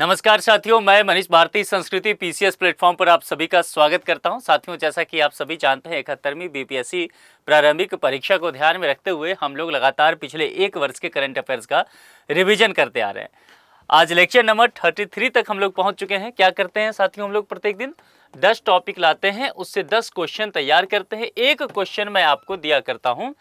नमस्कार साथियों, मैं मनीष भारती संस्कृति पीसीएस प्लेटफॉर्म पर आप सभी का स्वागत करता हूं। साथियों, जैसा कि आप सभी जानते हैं 71वीं बीपीएससी प्रारंभिक परीक्षा को ध्यान में रखते हुए हम लोग लगातार पिछले एक वर्ष के करंट अफेयर्स का रिवीजन करते आ रहे हैं। आज लेक्चर नंबर 33 तक हम लोग पहुंच चुके हैं। क्या करते हैं साथियों, हम लोग प्रत्येक दिन 10 टॉपिक लाते हैं, उससे 10 क्वेश्चन तैयार करते हैं। एक क्वेश्चन मैं आपको दिया करता हूँ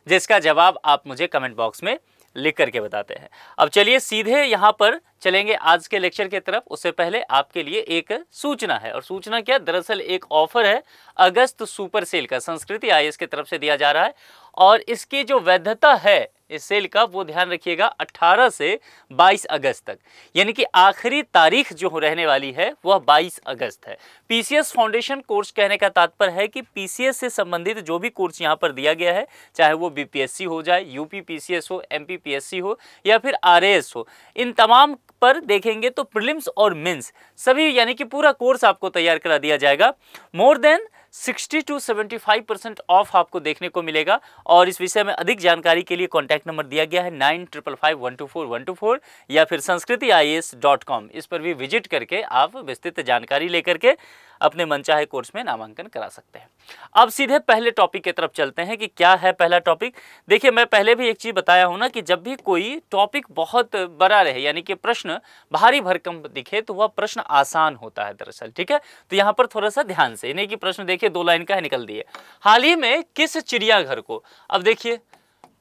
जिसका जवाब आप मुझे कमेंट बॉक्स में लिख करके बताते हैं। अब चलिए सीधे यहाँ पर चलेंगे आज के लेक्चर की तरफ। उससे पहले आपके लिए एक सूचना है, और सूचना क्या, दरअसल एक ऑफर है अगस्त सुपर सेल का, संस्कृति आईएएस की तरफ से दिया जा रहा है। और इसकी जो वैधता है इस सेल का, वो ध्यान रखिएगा 18 से 22 अगस्त तक, यानी कि आखिरी तारीख जो रहने वाली है वह 22 अगस्त है। पीसीएस फाउंडेशन कोर्स कहने का तात्पर्य है कि पीसीएस से संबंधित जो भी कोर्स यहाँ पर दिया गया है, चाहे वो बीपीएससी हो जाए, यूपी पीसीएस हो, एमपी पीएससी हो या फिर आरएएस हो, इन तमाम पर देखेंगे तो प्रीलिम्स और मेंस सभी, यानी कि पूरा कोर्स आपको तैयार करा दिया जाएगा। मोर देन 60 to 75% ऑफ आपको देखने को मिलेगा। और इस विषय में अधिक जानकारी के लिए कॉन्टैक्ट नंबर दिया गया है 9555124124 या फिर sanskritIAS.com। इस पर भी विजिट करके आप विस्तृत जानकारी लेकर के अपने मनचाहे कोर्स में नामांकन करा सकते हैं। अब सीधे पहले टॉपिक की तरफ चलते हैं कि क्या है पहला टॉपिक। देखिए, मैं पहले भी एक चीज़ बताया हूं ना कि जब भी कोई टॉपिक बहुत बड़ा रहे, यानी कि प्रश्न भारी भरकम दिखे, तो वह प्रश्न आसान होता है दरअसल। ठीक है, तो यहाँ पर थोड़ा सा ध्यान से, नहीं कि प्रश्न देखिए 2 लाइन का है, निकल दिए। हाल ही में किस चिड़ियाघर को, अब देखिए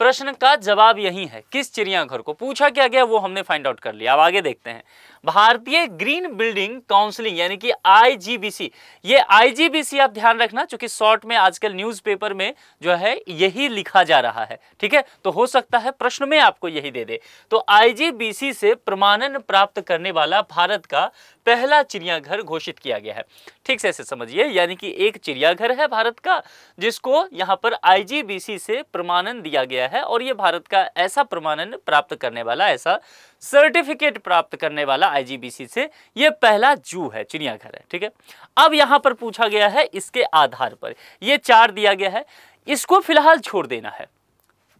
प्रश्न का जवाब यही है, किस चिड़ियाघर को पूछा क्या गया वो हमने फाइंड आउट कर लिया। अब आगे देखते हैं। भारतीय ग्रीन बिल्डिंग काउंसिलिंग यानी कि आईजीबीसी, ये आईजीबीसी आप ध्यान रखना, क्योंकि शॉर्ट में आजकल न्यूज़पेपर में जो है यही लिखा जा रहा है। ठीक है, तो हो सकता है प्रश्न में आपको यही दे दे। तो आईजीबीसी से प्रमाणन प्राप्त करने वाला भारत का पहला चिड़ियाघर घोषित किया गया है। ठीक से ऐसे समझिए, यानी कि एक चिड़ियाघर है भारत का जिसको यहाँ पर आईजीबीसी से प्रमाणन दिया गया है, और ये भारत का ऐसा प्रमाणन प्राप्त करने वाला, ऐसा सर्टिफिकेट प्राप्त करने वाला आईजीबीसी से ये पहला जू है, चिड़ियाघर है। ठीक है, अब यहां पर पूछा गया है इसके आधार पर, ये 4 दिया गया है, इसको फिलहाल छोड़ देना है।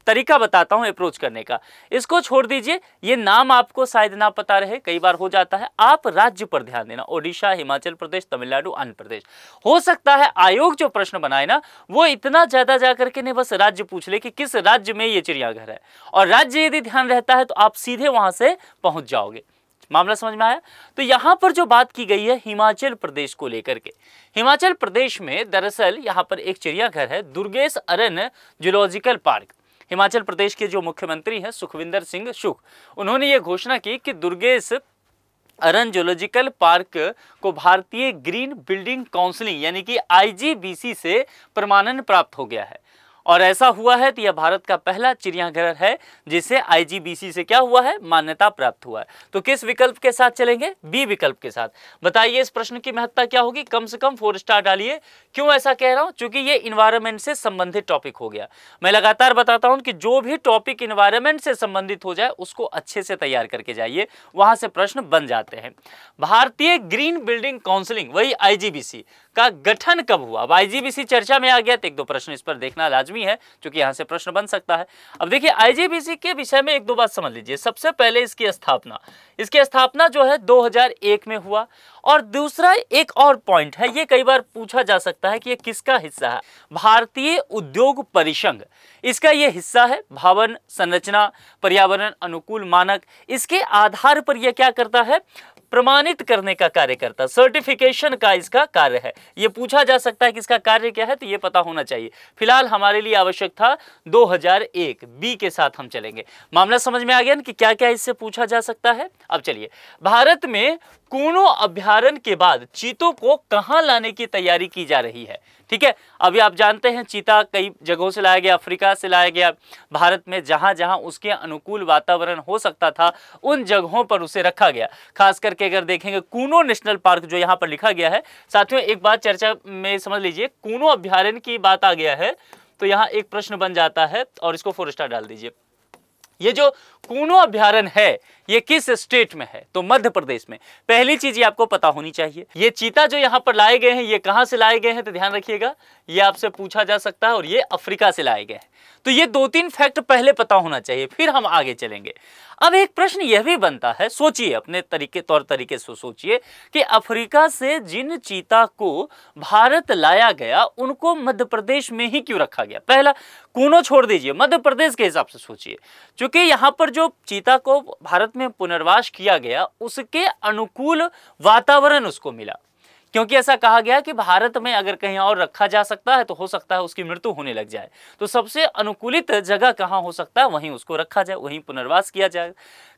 तरीका बताता हूं अप्रोच करने का, इसको छोड़ दीजिए। ये नाम आपको शायद ना पता रहे, कई बार हो जाता है। आप राज्य पर ध्यान देना, ओडिशा, हिमाचल प्रदेश, तमिलनाडु, आंध्र प्रदेश। हो सकता है आयोग जो प्रश्न बनाए ना, वो इतना ज्यादा जाकर के नहीं बस राज्य पूछ ले कि किस राज्य में ये चिड़ियाघर है, और राज्य यदि ध्यान रहता है तो आप सीधे वहां से पहुंच जाओगे। मामला समझ में आया? तो यहां पर जो बात की गई है हिमाचल प्रदेश को लेकर के, हिमाचल प्रदेश में दरअसल यहां पर एक चिड़ियाघर है, दुर्गेश अरण्य जूलॉजिकल पार्क। हिमाचल प्रदेश के जो मुख्यमंत्री हैं सुखविंदर सिंह सुख, उन्होंने ये घोषणा की कि दुर्गेश अरण्य जूलॉजिकल पार्क को भारतीय ग्रीन बिल्डिंग काउंसिलिंग यानी कि आईजीबीसी से प्रमाणन प्राप्त हो गया है। और ऐसा हुआ है तो यह भारत का पहला चिड़ियाघर है जिसे आईजीबीसी से क्या हुआ है, मान्यता प्राप्त हुआ है। तो किस विकल्प के साथ चलेंगे? बी विकल्प के साथ। बताइए इस प्रश्न की महत्ता क्या होगी? कम से कम 4 स्टार डालिए। क्यों ऐसा कह रहा हूं? क्योंकि ये इन्वायरमेंट से संबंधित टॉपिक हो गया। मैं लगातार बताता हूं कि जो भी टॉपिक इन्वायरमेंट से संबंधित हो जाए उसको अच्छे से तैयार करके जाइए, वहां से प्रश्न बन जाते हैं। भारतीय ग्रीन बिल्डिंग काउंसिलिंग वही आईजीबीसी का गठन कब हुआ? अब आईजीबीसी चर्चा में आ गया तो 1-2 प्रश्न इस पर देखना लाजमी है, क्योंकि यहां से प्रश्न बन सकता है। अब देखिए आईजीबीसी के विषय में 1-2 बात समझ लीजिए। सबसे पहले इसकी स्थापना जो है 2001 में हुआ। और दूसरा एक और पॉइंट है, ये कई बार पूछा जा सकता है कि ये किसका हिस्सा है? भारतीय उद्योग परिसंघ इसका ये हिस्सा है। भवन संरचना, पर्यावरण अनुकूल मानक, इसके आधार पर यह क्या करता है, प्रमाणित करने का कार्य करता, सर्टिफिकेशन का इसका कार्य है। यह पूछा जा सकता है कि इसका कार्य क्या है, तो यह पता होना चाहिए। फिलहाल हमारे लिए आवश्यक था 2001, बी के साथ हम चलेंगे। मामला समझ में आ गया ना कि क्या क्या इससे पूछा जा सकता है। अब चलिए, भारत में कूनो अभ्यारण्य के बाद चीतों को कहां लाने की तैयारी की जा रही है? ठीक है, अभी आप जानते हैं चीता कई जगहों से लाया गया, अफ्रीका से लाया गया। भारत में जहां जहां उसके अनुकूल वातावरण हो सकता था उन जगहों पर उसे रखा गया। खास करके अगर देखेंगे कूनो नेशनल पार्क जो यहां पर लिखा गया है, साथियों एक बात चर्चा में समझ लीजिए, कूनो अभ्यारण्य की बात आ गया है तो यहां एक प्रश्न बन जाता है, और इसको 4 स्टार डाल दीजिए। ये जो कूनो अभ्यारण्य है ये किस स्टेट में है? तो मध्य प्रदेश में। पहली चीज ये आपको पता होनी चाहिए। ये चीता जो यहाँ पर लाए गए हैं ये कहाँ से लाए गए हैं? तो ध्यान रखिएगा, ये आपसे पूछा जा सकता है और ये अफ्रीका से लाए गए हैं। तो ये 2-3 फैक्ट पहले पता होना चाहिए, फिर हम आगे चलेंगे। अब एक प्रश्न यह भी बनता है, सोचिए अपने तौर तरीके से सोचिए कि अफ्रीका से जिन चीता को भारत लाया गया उनको मध्य प्रदेश में ही क्यों रखा गया? पहला कूनो छोड़ दीजिए, मध्य प्रदेश के हिसाब से सोचिए। क्योंकि यहाँ पर जो चीता को भारत में पुनर्वास किया गया उसके अनुकूल वातावरण उसको मिला, क्योंकि ऐसा कहा गया कि भारत में अगर कहीं और रखा जा सकता है तो हो सकता है उसकी मृत्यु होने लग जाए। तो सबसे अनुकूलित जगह कहाँ हो सकता है, वहीं उसको रखा जाए, वहीं पुनर्वास किया जाए।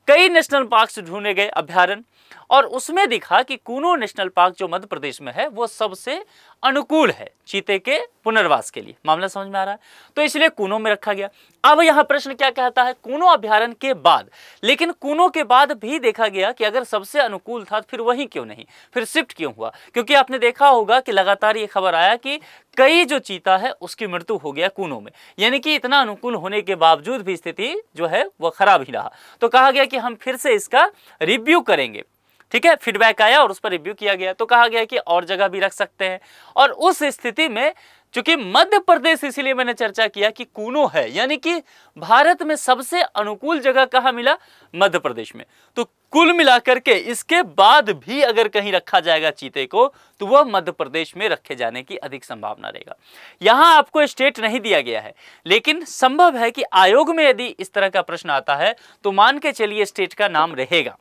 कई नेशनल पार्क ढूंढे गए, अभ्यारण्य, और उसमें दिखा कि कूनो नेशनल पार्क जो मध्य प्रदेश में है वो सबसे अनुकूल है चीते के पुनर्वास के लिए। मामला समझ में आ रहा है? तो इसलिए कूनो में रखा गया। अब यहाँ प्रश्न क्या कहता है? कूनो अभ्यारण्य के बाद, लेकिन कूनो के बाद भी देखा गया कि अगर सबसे अनुकूल था फिर वही क्यों नहीं, फिर शिफ्ट क्यों हुआ? क्योंकि आपने देखा होगा कि लगातार ये खबर आया कि कई जो चीता है उसकी मृत्यु हो गया कूनो में, यानी कि इतना अनुकूल होने के बावजूद भी स्थिति जो है वो खराब ही रहा। तो कहा गया कि हम फिर से इसका रिव्यू करेंगे। ठीक है, फीडबैक आया और उस पर रिव्यू किया गया। तो कहा गया कि और जगह भी रख सकते हैं। और उस स्थिति में चूंकि मध्य प्रदेश, इसीलिए मैंने चर्चा किया कि कूनो है, यानी कि भारत में सबसे अनुकूल जगह कहां मिला? मध्य प्रदेश में। तो कुल मिलाकर के इसके बाद भी अगर कहीं रखा जाएगा चीते को तो वह मध्य प्रदेश में रखे जाने की अधिक संभावना रहेगा। यहां आपको स्टेट नहीं दिया गया है, लेकिन संभव है कि आयोग में यदि इस तरह का प्रश्न आता है तो मान के चलिए स्टेट का नाम रहेगा।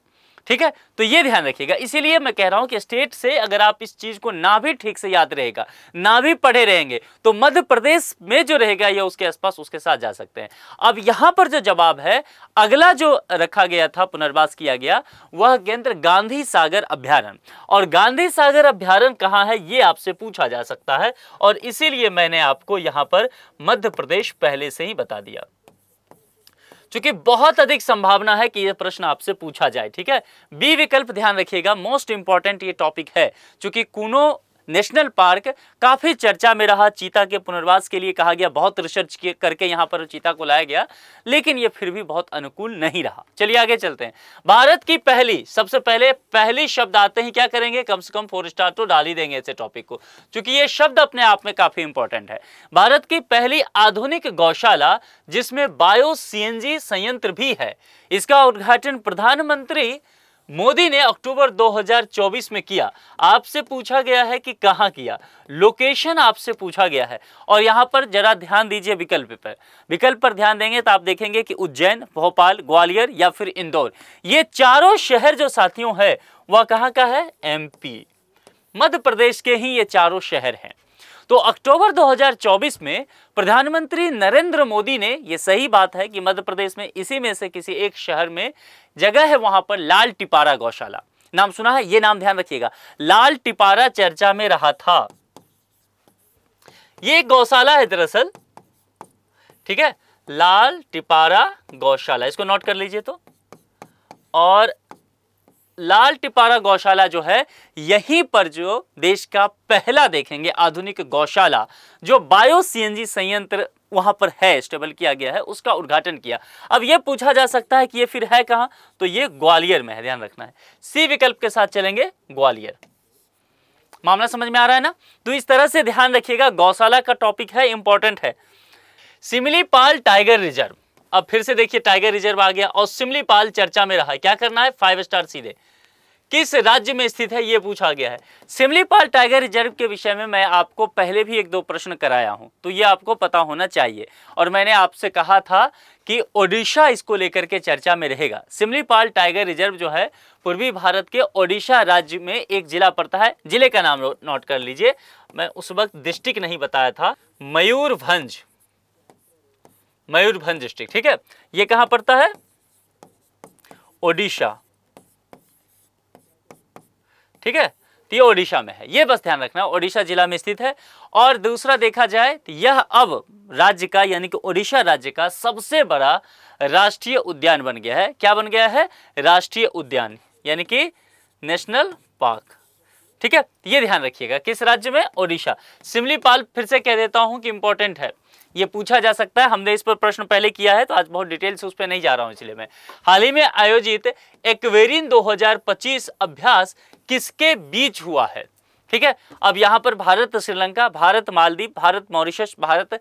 ठीक है, तो ये ध्यान रखिएगा। इसीलिए मैं कह रहा हूं कि स्टेट से अगर आप इस चीज को ना भी ठीक से याद रहेगा, ना भी पढ़े रहेंगे, तो मध्य प्रदेश में जो रहेगा या उसके आसपास उसके साथ जा सकते हैं। अब यहां पर जो जवाब है, अगला जो रखा गया था, पुनर्वास किया गया, वह केंद्र गांधी सागर अभ्यारण्य। और गांधी सागर अभ्यारण्य कहां है ये आपसे पूछा जा सकता है, और इसीलिए मैंने आपको यहां पर मध्य प्रदेश पहले से ही बता दिया, क्योंकि बहुत अधिक संभावना है कि यह प्रश्न आपसे पूछा जाए। ठीक है, बी विकल्प ध्यान रखिएगा, मोस्ट इंपॉर्टेंट ये टॉपिक है। क्योंकि कूनो नेशनल पार्क काफी चर्चा में रहा, चीता के पुनर्वास के लिए कहा गया, बहुत रिसर्च करके यहाँ पर चीता को लाया गया, लेकिन ये फिर भी बहुत अनुकूल नहीं रहा। चलिए आगे चलते हैं। भारत की पहली, सबसे पहली शब्द आते ही क्या करेंगे? कम से कम 4 स्टार तो डाल ही देंगे ऐसे टॉपिक को, क्योंकि ये शब्द अपने आप में काफी इंपॉर्टेंट है। भारत की पहली आधुनिक गौशाला जिसमें बायो सीएनजी संयंत्र भी है, इसका उद्घाटन प्रधानमंत्री मोदी ने अक्टूबर 2024 में किया। आपसे पूछा गया है कि कहां किया, लोकेशन आपसे पूछा गया है। और यहां पर जरा ध्यान दीजिए विकल्प पर ध्यान देंगे तो आप देखेंगे कि उज्जैन, भोपाल, ग्वालियर या फिर इंदौर, ये चारों शहर जो साथियों है वह कहां का है? एमपी, मध्य प्रदेश के ही ये चारों शहर हैं। तो अक्टूबर 2024 में प्रधानमंत्री नरेंद्र मोदी ने, यह सही बात है कि मध्य प्रदेश में इसी में से किसी एक शहर में जगह है, वहां पर लाल टिपारा गौशाला, नाम सुना है? ये नाम ध्यान रखिएगा, लाल टिपारा चर्चा में रहा था। ये एक गौशाला है दरअसल। ठीक है, लाल टिपारा गौशाला, इसको नोट कर लीजिए। तो और लाल टिपारा गौशाला जो है, यहीं पर जो देश का पहला देखेंगे आधुनिक गौशाला जो बायो सीएनजी संयंत्र वहां पर है, स्टेबल किया गया है, उसका उद्घाटन किया। अब यह पूछा जा सकता है कि ये फिर है कहां? तो ये ग्वालियर में है, ध्यान रखना है। सी विकल्प के साथ चलेंगे, ग्वालियर। मामला समझ में आ रहा है ना? तो इस तरह से ध्यान रखिएगा, गौशाला का टॉपिक है, इंपॉर्टेंट है। सिमलीपाल टाइगर रिजर्व, अब फिर से देखिए टाइगर रिजर्व आ गया और सिमलीपाल चर्चा में रहा है। क्या करना है? 5 स्टार सीधे। किस राज्य में स्थित है ये पूछा गया है। सिमलीपाल टाइगर रिजर्व के विषय में मैं आपको पहले भी 1-2 प्रश्न कराया हूं, तो ये आपको पता होना चाहिए। और मैंने आपसे कहा था कि ओडिशा इसको लेकर के चर्चा में रहेगा। सिमलीपाल टाइगर रिजर्व जो है पूर्वी भारत के ओडिशा राज्य में एक जिला पड़ता है। जिले का नाम नोट कर लीजिए, मैं उस वक्त डिस्ट्रिक्ट नहीं बताया था, मयूरभंज डिस्ट्रिक्ट। ठीक है, ये कहां पड़ता है? ओडिशा। ठीक है, तो ये ओडिशा में है, ये बस ध्यान रखना, ओडिशा जिला में स्थित है। और दूसरा देखा जाए तो यह अब राज्य का, यानी कि ओडिशा राज्य का सबसे बड़ा राष्ट्रीय उद्यान बन गया है। क्या बन गया है? राष्ट्रीय उद्यान, यानी कि नेशनल पार्क। ठीक है, ये ध्यान रखिएगा। किस राज्य में? ओडिशा। सिमलीपाल फिर से कह देता हूं कि इंपॉर्टेंट है, ये पूछा जा सकता है। हमने इस पर प्रश्न पहले किया है तो आज बहुत डिटेल से उस पर नहीं जा रहा हूं, इसलिए मैं हाल ही में आयोजित एक्वेरिन 2025 अभ्यास किसके बीच हुआ है? ठीक है, अब यहां पर भारत श्रीलंका, भारत मालदीव, भारत मॉरिशस, भारत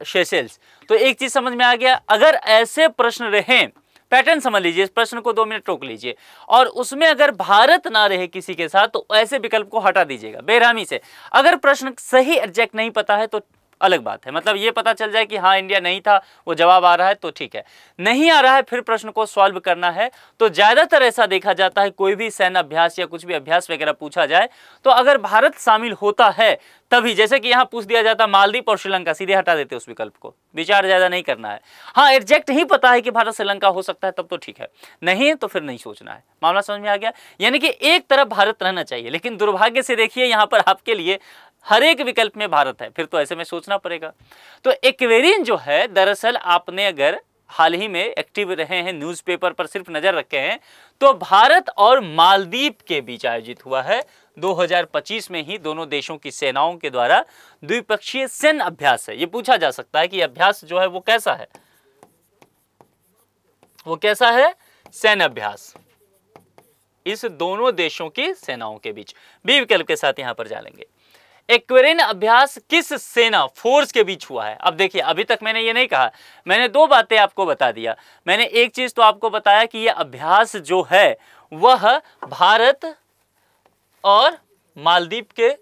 सेशेल्स। तो एक चीज समझ में आ गया, अगर ऐसे प्रश्न रहे, पैटर्न समझ लीजिए, इस प्रश्न को 2 मिनट रोक लीजिए, और उसमें अगर भारत ना रहे किसी के साथ तो ऐसे विकल्प को हटा दीजिएगा बेरहमी से। अगर प्रश्न सही एग्जैक्ट नहीं पता है तो अलग बात है, मतलब ये पता चल जाए कि हाँ इंडिया नहीं था, वो जवाब आ रहा है तो ठीक है। नहीं आ रहा है, फिर प्रश्न को सॉल्व करना है। तो ज्यादातर ऐसा देखा जाता है, कोई भी सैन्य अभ्यास या कुछ भी अभ्यास वगैरह पूछा जाए तो अगर भारत शामिल होता है तभी, जैसे कि यहाँ पूछ दिया जाता मालदीव और श्रीलंका, सीधे हटा देते उस विकल्प को, विचार ज्यादा नहीं करना है। हाँ एग्जैक्ट ही पता है कि भारत श्रीलंका हो सकता है तब तो ठीक है, नहीं तो फिर नहीं सोचना है। मामला समझ में आ गया? यानी कि एक तरफ भारत रहना चाहिए, लेकिन दुर्भाग्य से देखिए यहाँ पर आपके लिए हर एक विकल्प में भारत है, फिर तो ऐसे में सोचना पड़ेगा। तो एक्वेरिन जो है, दरअसल आपने अगर हाल ही में एक्टिव रहे हैं, न्यूज़पेपर पर सिर्फ नजर रखे हैं, तो भारत और मालदीव के बीच आयोजित हुआ है 2025 में ही। दोनों देशों की सेनाओं के द्वारा द्विपक्षीय सैन्य अभ्यास है। ये पूछा जा सकता है कि अभ्यास जो है वो कैसा है, वो कैसा है? सैन्य अभ्यास इस दोनों देशों की सेनाओं के बीच। बी विकल्प के साथ यहां पर जानेंगे। एक्वेरिन अभ्यास किस सेना फोर्स के बीच हुआ है? अब देखिए, अभी तक मैंने ये नहीं कहा, मैंने 2 बातें आपको बता दिया। मैंने एक चीज तो आपको बताया कि यह अभ्यास जो है वह भारत और मालदीव के,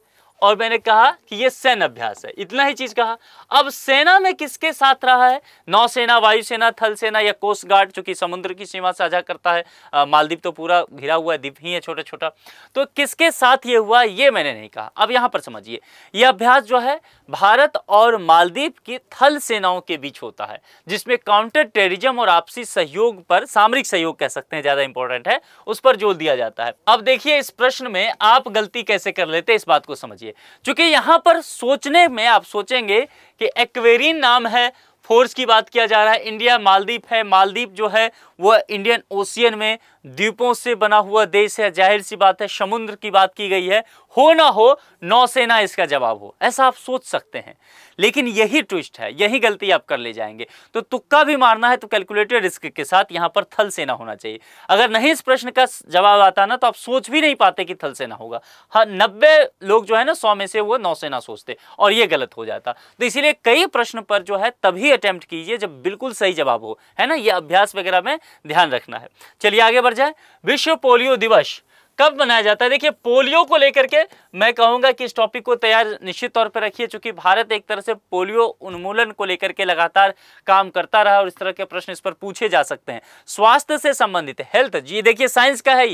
और मैंने कहा कि यह सैन्य अभ्यास है, इतना ही चीज कहा। अब सेना में किसके साथ रहा है? नौसेना, वायुसेना, थल सेना या कोस्ट गार्ड, जो कि समुद्र की सीमा साझा करता है। मालदीव तो पूरा घिरा हुआ द्वीप ही है, छोटा छोटा। तो किसके साथ ये हुआ ये मैंने नहीं कहा। अब यहां पर समझिए, यह अभ्यास जो है भारत और मालदीव की थल सेनाओं के बीच होता है, जिसमें काउंटर टेररिज्म और आपसी सहयोग पर, सामरिक सहयोग कह सकते हैं, ज्यादा इंपॉर्टेंट है, उस पर जोर दिया जाता है। अब देखिए इस प्रश्न में आप गलती कैसे कर लेते हैं, इस बात को समझिए। क्योंकि यहां पर सोचने में आप सोचेंगे कि एक्वेरिन नाम है, फोर्स की बात किया जा रहा है, इंडिया मालदीव है, मालदीव जो है वह इंडियन ओशियन में द्वीपों से बना हुआ देश है, जाहिर सी बात है समुद्र की बात की गई है, हो ना हो नौसेना इसका जवाब हो, ऐसा आप सोच सकते हैं। लेकिन यही ट्विस्ट है, यही गलती आप कर ले जाएंगे। तो तुक्का भी मारना है तो कैलकुलेटेड रिस्क के साथ यहां पर थल सेना होना चाहिए। अगर नहीं इस प्रश्न का जवाब आता ना तो आप सोच भी नहीं पाते कि थल सेना होगा। हाँ 90 लोग जो है ना 100 में से वो नौसेना सोचते, और ये गलत हो जाता। तो इसीलिए कई प्रश्न पर जो है तभी अटेम्प्ट कीजिए जब बिल्कुल सही जवाब हो, है ना, ये अभ्यास वगैरह में ध्यान रखना है। चलिए आगे बढ़ जाए। विश्व पोलियो दिवस कब मनाया जाता है? देखिए पोलियो को लेकर के मैं कहूंगा कि इस टॉपिक को तैयार निश्चित तौर पर रखिए, क्योंकि भारत एक तरह से पोलियो उन्मूलन को लेकर के लगातार काम करता रहा और इस तरह के प्रश्न इस पर पूछे जा सकते हैं। स्वास्थ्य से संबंधित हेल्थ, जी देखिए साइंस का है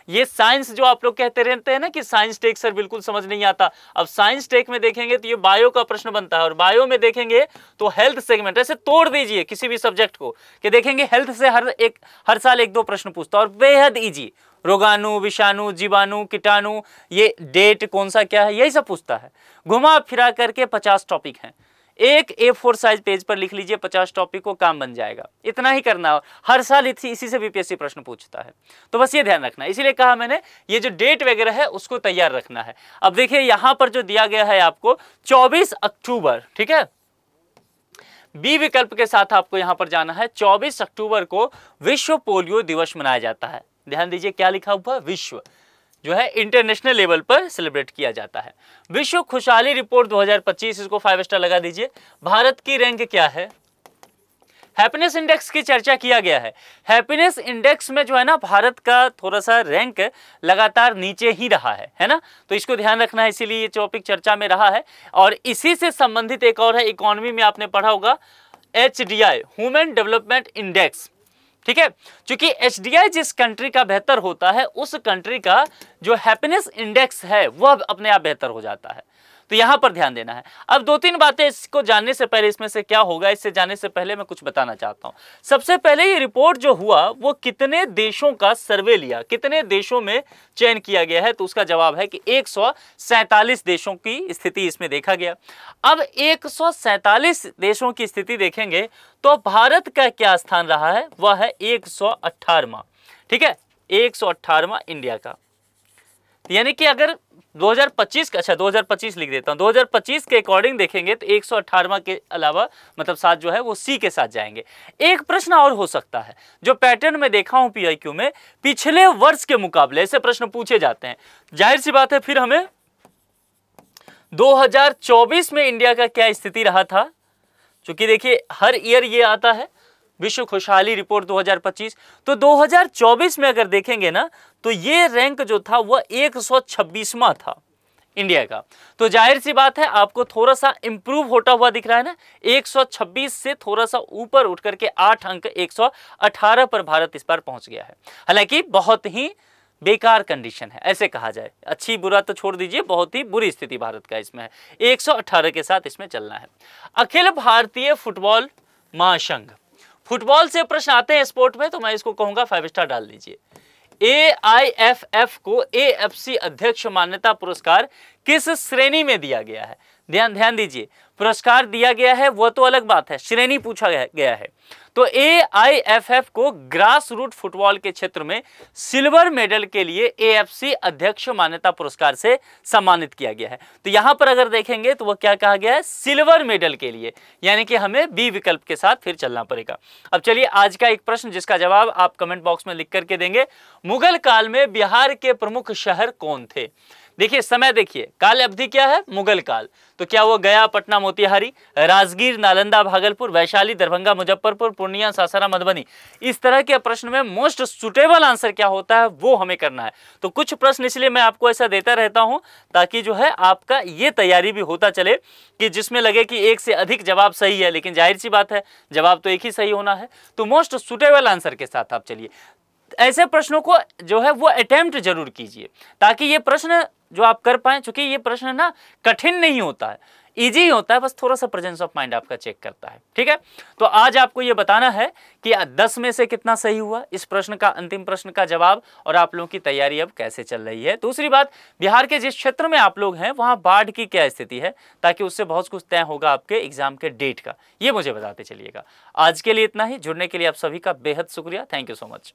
ये साइंस जो आप लोग कहते रहते हैं ना कि साइंस टेक सर बिल्कुल समझ नहीं आता। अब साइंस टेक में देखेंगे तो ये बायो का प्रश्न बनता है, और बायो में देखेंगे तो हेल्थ सेगमेंट, ऐसे तोड़ दीजिए किसी भी सब्जेक्ट को कि देखेंगे हेल्थ से हर साल 1-2 प्रश्न पूछता है, और बेहद ईजी, रोगाणु, विषाणु, जीवाणु, कीटाणु, ये डेट कौन सा क्या है, यही सब पूछता है। घुमा फिरा करके 50 टॉपिक हैं, एक A4 साइज पेज पर लिख लीजिए 50 टॉपिक को, काम बन जाएगा। इतना ही करना हो, हर साल इसी से बीपीएससी प्रश्न पूछता है, तो बस ये ध्यान रखना। इसीलिए कहा मैंने ये जो डेट वगैरह है उसको तैयार रखना है। अब देखिए यहां पर जो दिया गया है आपको 24 अक्टूबर, ठीक है, बी विकल्प के साथ आपको यहां पर जाना है। 24 अक्टूबर को विश्व पोलियो दिवस मनाया जाता है। ध्यान दीजिए क्या लिखा हुआ, विश्व जो है इंटरनेशनल लेवल पर सेलिब्रेट किया जाता है। विश्व खुशहाली रिपोर्ट 2025, इसको 5 स्टार लगा दीजिए। भारत की रैंक क्या है? हैप्पीनेस इंडेक्स की चर्चा किया गया है। हैप्पीनेस इंडेक्स में जो है ना भारत का थोड़ा सा रैंक लगातार नीचे ही रहा है ना, तो इसको ध्यान रखना है, इसीलिए ये टॉपिक चर्चा में रहा है। और इसी से संबंधित एक और है, इकोनॉमी में आपने पढ़ा होगा HDI, ह्यूमन डेवलपमेंट इंडेक्स, ठीक है। क्योंकि HDI जिस कंट्री का बेहतर होता है उस कंट्री का जो हैप्पीनेस इंडेक्स है वह अपने आप बेहतर हो जाता है, तो यहां पर ध्यान देना है। अब 2-3 बातें इसको जानने से पहले, इसमें से क्या होगा इससे जानने से पहले मैं कुछ बताना चाहता हूं। सबसे पहले ये रिपोर्ट जो हुआ वो कितने देशों का सर्वे लिया, कितने देशों में चयन किया गया है, तो उसका जवाब है कि 147 देशों की स्थिति इसमें देखा गया। अब 147 देशों की स्थिति देखेंगे तो भारत का क्या स्थान रहा है, वह है 118वां, ठीक है, 118वां इंडिया का। यानी कि अगर 2025 का, अच्छा 2025 लिख देता हूँ, 2025 के अकॉर्डिंग देखेंगे तो 118वां के अलावा मतलब 7 जो है वो सी के साथ जाएंगे। एक प्रश्न और हो सकता है, जो पैटर्न में देखा हूं पीआईक्यू में, पिछले वर्ष के मुकाबले ऐसे प्रश्न पूछे जाते हैं। जाहिर सी बात है फिर हमें 2024 में इंडिया का क्या स्थिति रहा था, क्योंकि देखिए हर ईयर ये आता है विश्व खुशहाली रिपोर्ट 2025, तो 2024 में अगर देखेंगे ना तो ये रैंक जो था वह 126वां था इंडिया का। तो जाहिर सी बात है आपको थोड़ा सा इंप्रूव होता हुआ दिख रहा है ना, 126 से थोड़ा सा ऊपर उठ करके 8 अंक 118 पर भारत इस बार पहुंच गया है। हालांकि बहुत ही बेकार कंडीशन है ऐसे कहा जाए, अच्छी बुरा तो छोड़ दीजिए, बहुत ही बुरी स्थिति भारत का इसमें है, 118 के साथ इसमें चलना है। अखिल भारतीय फुटबॉल महासंघ, फुटबॉल से प्रश्न आते हैं स्पोर्ट में तो मैं इसको कहूंगा 5 स्टार डाल दीजिए। AIFF को AFC अध्यक्ष मान्यता पुरस्कार किस श्रेणी में दिया गया है? ध्यान दीजिए, पुरस्कार दिया गया है वो तो अलग बात है, श्रेणी पूछा गया है। तो AIFF को ग्रास रूट फुटबॉल के क्षेत्र में सिल्वर मेडल के लिए AFC अध्यक्ष मान्यता पुरस्कार से सम्मानित किया गया है। तो यहां पर अगर देखेंगे तो वह क्या कहा गया है, सिल्वर मेडल के लिए, यानी कि हमें बी विकल्प के साथ फिर चलना पड़ेगा। अब चलिए आज का एक प्रश्न जिसका जवाब आप कमेंट बॉक्स में लिख करके देंगे। मुगल काल में बिहार के प्रमुख शहर कौन थे? देखिए समय देखिए, काल अवधि क्या है, मुगल काल, तो क्या वो गया, पटना, मोतिहारी, राजगीर, नालंदा, भागलपुर, वैशाली, दरभंगा, मुजफ्फरपुर, पूर्णिया, सासाराम, मधुबनी। इस तरह के प्रश्न में मोस्ट सुटेबल आंसर क्या होता है वो हमें करना है। तो कुछ प्रश्न इसलिए मैं आपको ऐसा देता रहता हूं ताकि जो है आपका ये तैयारी भी होता चले कि जिसमें लगे कि एक से अधिक जवाब सही है, लेकिन जाहिर सी बात है जवाब तो एक ही सही होना है। तो मोस्ट सुटेबल आंसर के साथ आप चलिए, ऐसे प्रश्नों को जो है वो अटेम्प्ट जरूर कीजिए ताकि ये प्रश्न जो आप कर पाए, चूंकि ये प्रश्न ना कठिन नहीं होता है, इजी होता है, बस थोड़ा सा प्रेजेंस ऑफ माइंड आपका चेक करता है। ठीक है, तो आज आपको ये बताना है कि 10 में से कितना सही हुआ, इस प्रश्न का अंतिम प्रश्न का जवाब, और आप लोगों की तैयारी अब कैसे चल रही है। दूसरी बात, बिहार के जिस क्षेत्र में आप लोग हैं वहां बाढ़ की क्या स्थिति है, ताकि उससे बहुत कुछ तय होगा आपके एग्जाम के डेट का, ये मुझे बताते चलिएगा। आज के लिए इतना ही, जुड़ने के लिए आप सभी का बेहद शुक्रिया, थैंक यू सो मच।